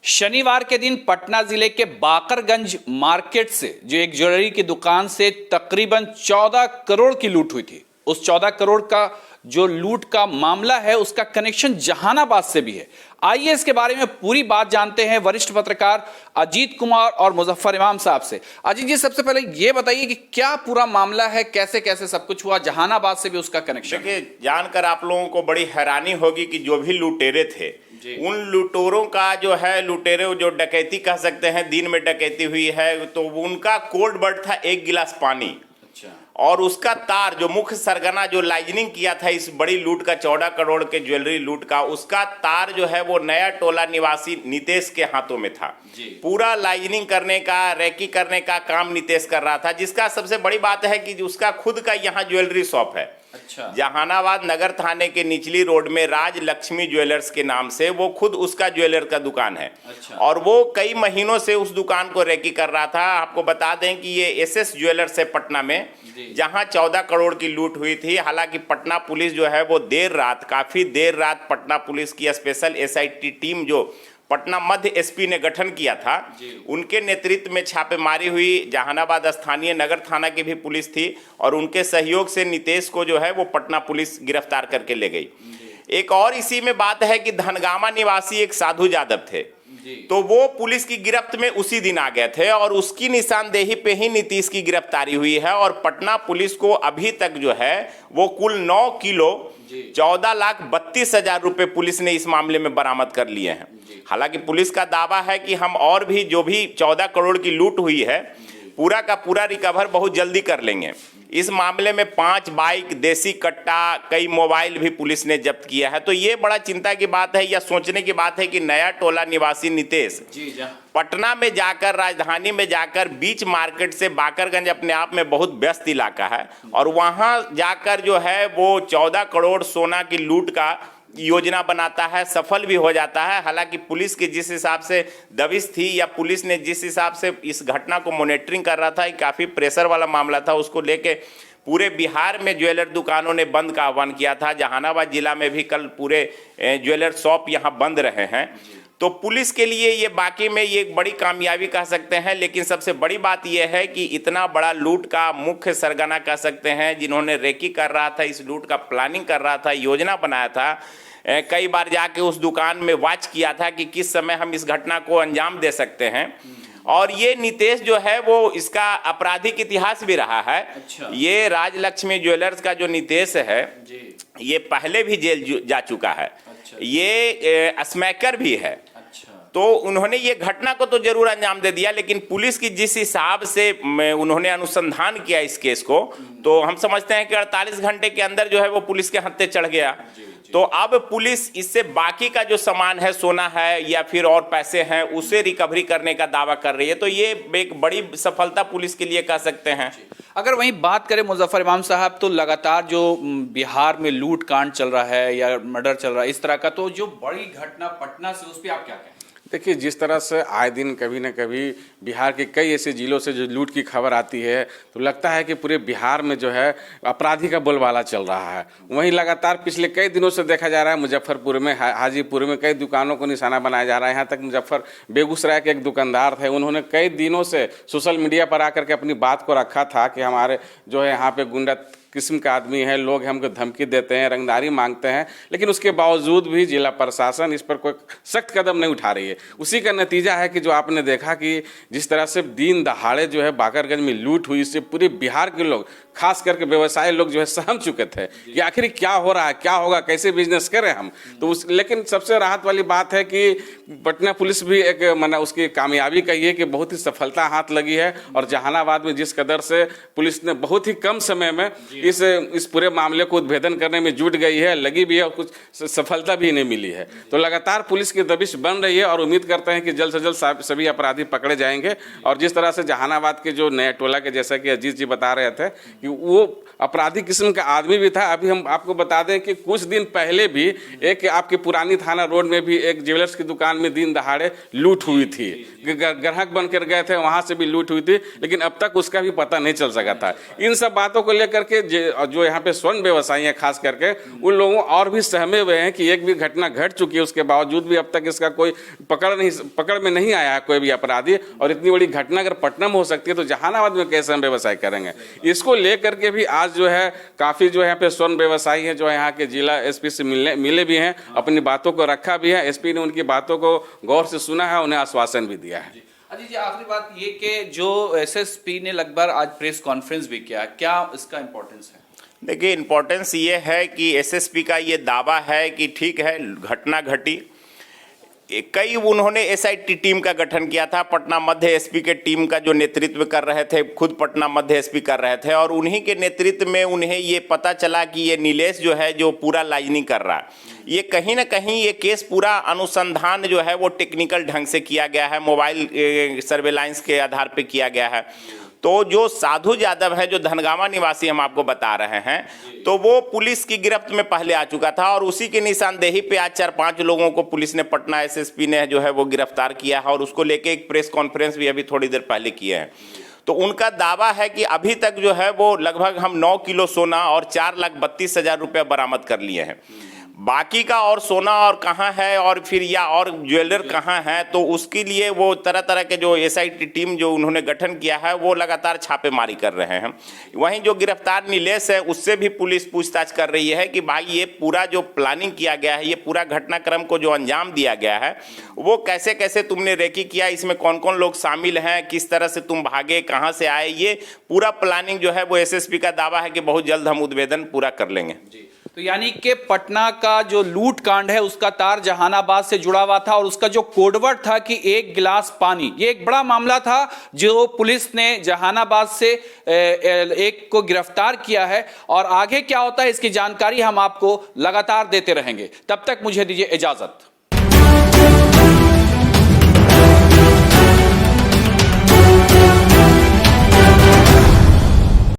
शनिवार के दिन पटना जिले के बाकरगंज मार्केट से जो एक ज्वेलरी की दुकान से तकरीबन 14 करोड़ की लूट हुई थी। उस 14 करोड़ का जो लूट का मामला है उसका कनेक्शन जहानाबाद से भी है। आइए इसके बारे में पूरी बात जानते हैं वरिष्ठ पत्रकार अजीत कुमार और मुजफ्फर इमाम साहब से। अजीत जी, सबसे पहले ये बताइए कि क्या पूरा मामला है, कैसे कैसे सब कुछ हुआ, जहानाबाद से भी उसका कनेक्शन। देखिए, जानकर आप लोगों को बड़ी हैरानी होगी कि जो भी लुटेरे थे उन लुटेरों का जो है, लुटेरे जो डकैती कह सकते हैं, दिन में डकैती हुई है, तो उनका कोड वर्ड था 1 गिलास पानी। अच्छा। और उसका तार जो मुख्य सरगना जो लाइजनिंग किया था इस बड़ी लूट का, 14 करोड़ के ज्वेलरी लूट का, उसका तार जो है वो नया टोला निवासी नितेश के हाथों में था। पूरा लाइजनिंग करने का, रैकी करने का काम नितेश कर रहा था, जिसका सबसे बड़ी बात है कि उसका खुद का यहाँ ज्वेलरी शॉप है। अच्छा। जहानाबाद नगर थाने के निचली रोड में राज लक्ष्मी ज्वेलर्स के नाम से वो खुद उसका ज्वेलर का दुकान है। अच्छा। और वो कई महीनों से उस दुकान को रेकी कर रहा था। आपको बता दें कि ये एसएस ज्वेलर्स है पटना में, जहां 14 करोड़ की लूट हुई थी। हालांकि पटना पुलिस जो है वो काफी देर रात पटना पुलिस की स्पेशल एसआईटी टीम जो पटना मध्य एसपी ने गठन किया था, उनके नेतृत्व में छापेमारी हुई। जहानाबाद स्थानीय नगर थाना की भी पुलिस थी और उनके सहयोग से नितेश को जो है वो पटना पुलिस गिरफ्तार करके ले गई। एक और इसी में बात है कि धनगामा निवासी एक साधु यादव थे, तो वो पुलिस की गिरफ्त में उसी दिन आ गए थे और उसकी निशानदेही पे ही नीतीश की गिरफ्तारी हुई है। और पटना पुलिस को अभी तक जो है वो कुल 9 किलो 14,32,000 रुपए पुलिस ने इस मामले में बरामद कर लिए हैं। हालांकि पुलिस का दावा है कि हम और भी जो भी 14 करोड़ की लूट हुई है पूरा का पूरा रिकवर बहुत जल्दी कर लेंगे। इस मामले में 5 बाइक, देसी कट्टा, कई मोबाइल भी पुलिस ने जब्त किया है। तो ये बड़ा चिंता की बात है या सोचने की बात है कि नया टोला निवासी नितेश पटना में जाकर, राजधानी में जाकर, बीच मार्केट से बाकरगंज अपने आप में बहुत व्यस्त इलाका है, और वहां जाकर जो है वो 14 करोड़ सोना की लूट का योजना बनाता है, सफल भी हो जाता है। हालांकि पुलिस की जिस हिसाब से दबिश थी या पुलिस ने जिस हिसाब से इस घटना को मॉनिटरिंग कर रहा था, काफ़ी प्रेशर वाला मामला था, उसको लेके पूरे बिहार में ज्वेलर दुकानों ने बंद का आह्वान किया था। जहानाबाद जिला में भी कल पूरे ज्वेलर शॉप यहाँ बंद रहे हैं। तो पुलिस के लिए ये बाकी में ये एक बड़ी कामयाबी कह सकते हैं। लेकिन सबसे बड़ी बात यह है कि इतना बड़ा लूट का मुख्य सरगना कह सकते हैं, जिन्होंने रेकी कर रहा था, इस लूट का प्लानिंग कर रहा था, योजना बनाया था, कई बार जाके उस दुकान में वॉच किया था कि किस समय हम इस घटना को अंजाम दे सकते हैं। और ये नितेश जो है वो इसका आपराधिक इतिहास भी रहा है। अच्छा। ये राजलक्ष्मी ज्वेलर्स का जो नितेश है ये पहले भी जेल जा चुका है। अच्छा। ये स्मैकर भी है। अच्छा। तो उन्होंने ये घटना को तो जरूर अंजाम दे दिया, लेकिन पुलिस की जिस हिसाब से उन्होंने अनुसंधान किया इस केस को, तो हम समझते हैं कि 48 घंटे के अंदर जो है वो पुलिस के हत्थे चढ़ गया। तो अब पुलिस इससे बाकी का जो सामान है, सोना है या फिर और पैसे हैं, उसे रिकवरी करने का दावा कर रही है। तो ये एक बड़ी सफलता पुलिस के लिए कह सकते हैं। अगर वहीं बात करें मुजफ्फर इमाम साहब, तो लगातार जो बिहार में लूट कांड चल रहा है या मर्डर चल रहा है इस तरह का, तो जो बड़ी घटना पटना से, उस पर आप क्या कहें? देखिए, जिस तरह से आए दिन कभी न कभी बिहार के कई ऐसे जिलों से जो लूट की खबर आती है, तो लगता है कि पूरे बिहार में जो है अपराधी का बोलबाला चल रहा है। वहीं लगातार पिछले कई दिनों से देखा जा रहा है मुजफ्फरपुर में, हाजीपुर में कई दुकानों को निशाना बनाया जा रहा है। यहाँ तक बेगूसराय के एक दुकानदार थे, उन्होंने कई दिनों से सोशल मीडिया पर आकर के अपनी बात को रखा था कि हमारे जो है यहाँ पे गुंडा किस्म का आदमी है, लोग हमको धमकी देते हैं, रंगदारी मांगते हैं, लेकिन उसके बावजूद भी जिला प्रशासन इस पर कोई सख्त कदम नहीं उठा रही है। उसी का नतीजा है कि जो आपने देखा कि जिस तरह से दिन दहाड़े जो है बाकरगंज में लूट हुई, इससे पूरे बिहार के लोग, खास करके व्यवसायी लोग जो है सहम चुके थे कि आखिर क्या हो रहा है, क्या होगा, कैसे बिजनेस करें हम। तो लेकिन सबसे राहत वाली बात है कि पटना पुलिस भी एक उसकी कामयाबी कही है कि बहुत ही सफलता हाथ लगी है। और जहानाबाद में जिस कदर से पुलिस ने बहुत ही कम समय में इस पूरे मामले को उद्भेदन करने में जुट गई है, लगी भी है और कुछ सफलता भी नहीं मिली है। तो लगातार पुलिस की दबिश बन रही है और उम्मीद करते हैं कि जल्द से जल्द सभी अपराधी पकड़े जाएंगे। और जिस तरह से जहानाबाद के जो नया टोला के, जैसा कि अजीत जी बता रहे थे कि वो अपराधी किस्म का आदमी भी था। अभी हम आपको बता दें कि कुछ दिन पहले भी एक आपके पुरानी थाना रोड में भी एक ज्वेलर्स की दुकान में दिन दहाड़े लूट हुई थी। ग्राहक बनकर गए थे, वहां से भी लूट हुई थी, लेकिन अब तक उसका भी पता नहीं चल सका था। इन सब बातों को लेकर के जो यहाँ पे स्वर्ण व्यवसायी हैं खास करके, उन लोगों और भी सहमे हुए हैं कि एक भी घटना घट चुकी है, उसके बावजूद भी अब तक इसका कोई पकड़ में नहीं आया है कोई भी अपराधी। और इतनी बड़ी घटना अगर पटना में हो सकती है तो जहानाबाद में कैसे हम व्यवसाय करेंगे? इसको लेकर के भी आज जो है काफी जो यहाँ पे स्वर्ण व्यवसायी हैं जो यहाँ के जिला एसपी से मिले भी हैं, अपनी बातों को रखा भी है। एसपी ने उनकी बातों को गौर से सुना है, उन्हें आश्वासन भी दिया है। अजी जी, आखिरी बात ये कि जो एसएसपी ने लगभग आज प्रेस कॉन्फ्रेंस भी किया, क्या इसका इंपॉर्टेंस है? देखिए, इम्पोर्टेंस ये है कि एसएसपी का ये दावा है कि ठीक है घटना घटी, कई उन्होंने एसआईटी टीम का गठन किया था, पटना मध्य एसपी के टीम का जो नेतृत्व कर रहे थे, खुद पटना मध्य एसपी कर रहे थे, और उन्हीं के नेतृत्व में उन्हें ये पता चला कि ये नीलेश जो है जो पूरा लाइजनिंग कर रहा है, ये कहीं ना कहीं ये केस पूरा अनुसंधान जो है वो टेक्निकल ढंग से किया गया है, मोबाइल सर्वेलांस के आधार पे किया गया है। तो जो साधु यादव है जो धनगामा निवासी हम आपको बता रहे हैं, तो वो पुलिस की गिरफ्त में पहले आ चुका था, और उसी की निशानदेही पे आज 4-5 लोगों को पुलिस ने, पटना एसएसपी ने जो है वो गिरफ्तार किया है, और उसको लेके एक प्रेस कॉन्फ्रेंस भी अभी थोड़ी देर पहले किए हैं। तो उनका दावा है कि अभी तक जो है वो लगभग हम 9 किलो सोना और 4,32,000 रुपये बरामद कर लिए हैं। बाकी का और सोना और कहाँ है, और फिर या और ज्वेलर कहाँ है, तो उसके लिए वो तरह तरह के जो एसआईटी टीम जो उन्होंने गठन किया है वो लगातार छापेमारी कर रहे हैं। वहीं जो गिरफ्तार नीलेश है उससे भी पुलिस पूछताछ कर रही है कि भाई ये पूरा जो प्लानिंग किया गया है, ये पूरा घटनाक्रम को जो अंजाम दिया गया है वो कैसे कैसे तुमने रेकी किया, इसमें कौन कौन लोग शामिल हैं, किस तरह से तुम भागे, कहाँ से आए, ये पूरा प्लानिंग जो है वो एसएसपी का दावा है कि बहुत जल्द हम उद्भेदन पूरा कर लेंगे। तो यानी कि पटना का जो लूट कांड है उसका तार जहानाबाद से जुड़ा हुआ था, और उसका जो कोडवर्ड था कि एक गिलास पानी, ये एक बड़ा मामला था जो पुलिस ने जहानाबाद से एक को गिरफ्तार किया है। और आगे क्या होता है इसकी जानकारी हम आपको लगातार देते रहेंगे। तब तक मुझे दीजिए इजाजत।